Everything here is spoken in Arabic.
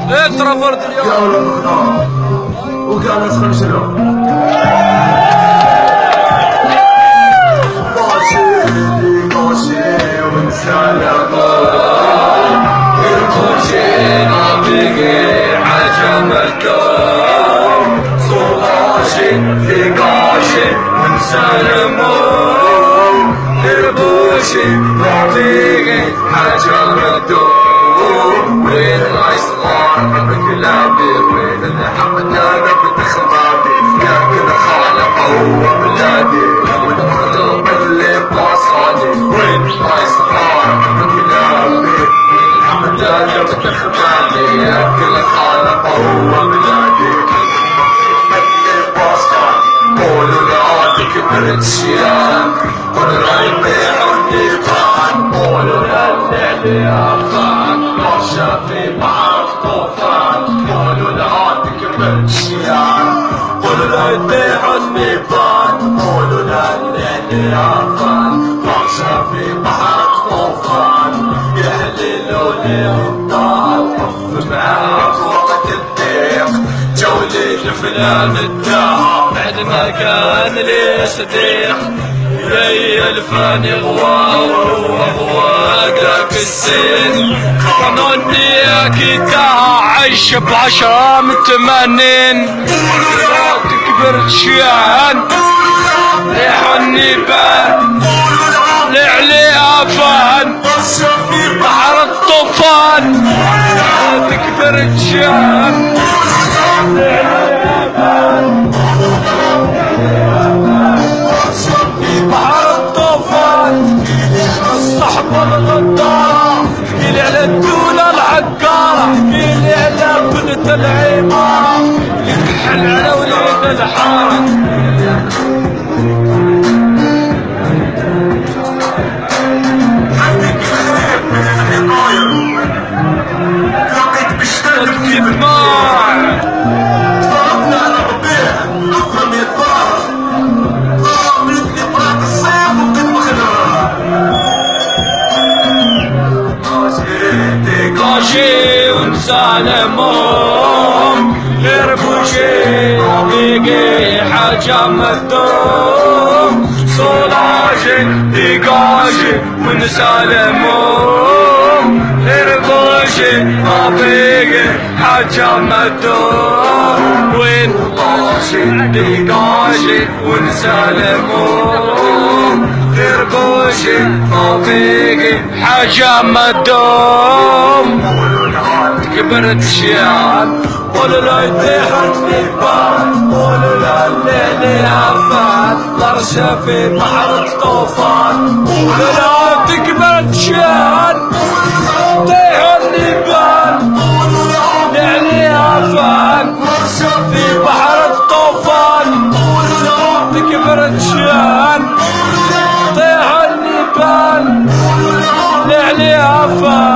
ترافورد اليوم قالوا مختار وقال اسخن شنو قاشي ونسالمو الكوشينا بقي حجمتو صغاشي ثقاشي ونسالمو البوشي بقي حجمتو وين العصار بكلابي وين الحق انا بتخبابي لكن خالق هو بلادي والمخلوق اللي بوصلي وين العصار بكلابي الحمد انا بتخبابي لكن خالق هو بلادي اللي بوصلي قولوا لا كبرت شيان قولوا لا يبيعوني فان قولوا لا اللي في بعض طوفان قولوا لعاد كبرت شيان قولوا لا يبيعوا النيفان قولوا لا الليل عفان ماشى في بعض طوفان يحللوا لي الطال طف معاه وقت الضيق جولي لفلان الدهر بعد ما كان لي صديق يا الفاني غواقك السن قانوني اكيد عايش بعشرة من 80 تكبر شيان ريح النيبان لعلي افان في بحر الطوفان تكبر شيان الغدارة احكيلي على الدولة العقارة احكيلي على بنت العمارة اللي تحل على وليد الحارة عندك خير من الحقايق لقيت بشتاق الدماع ضربنا على ربيع افهم يتضارب ضربت لي طريق الصيف وقد مخلوع قاشي ونسالمهم غير بوشي بقي حاجة مدوم صلاشي دقاشي ونسالمهم غير بوشي بقي حاجة مدوم وين قاشي دقاشي ونسالمهم غير بوشي طفيقي حاجة مدوم كبرت شيان قولوا لا يطيح النيبان قولوا لا الليل يافان طرشة في بحر الطوفان قولوا لا تكبرت شيان طيح النيبان لعلي يافان طرشة في بحر الطوفان قولوا لا تكبرت شيان طيح النيبان لعلي عفان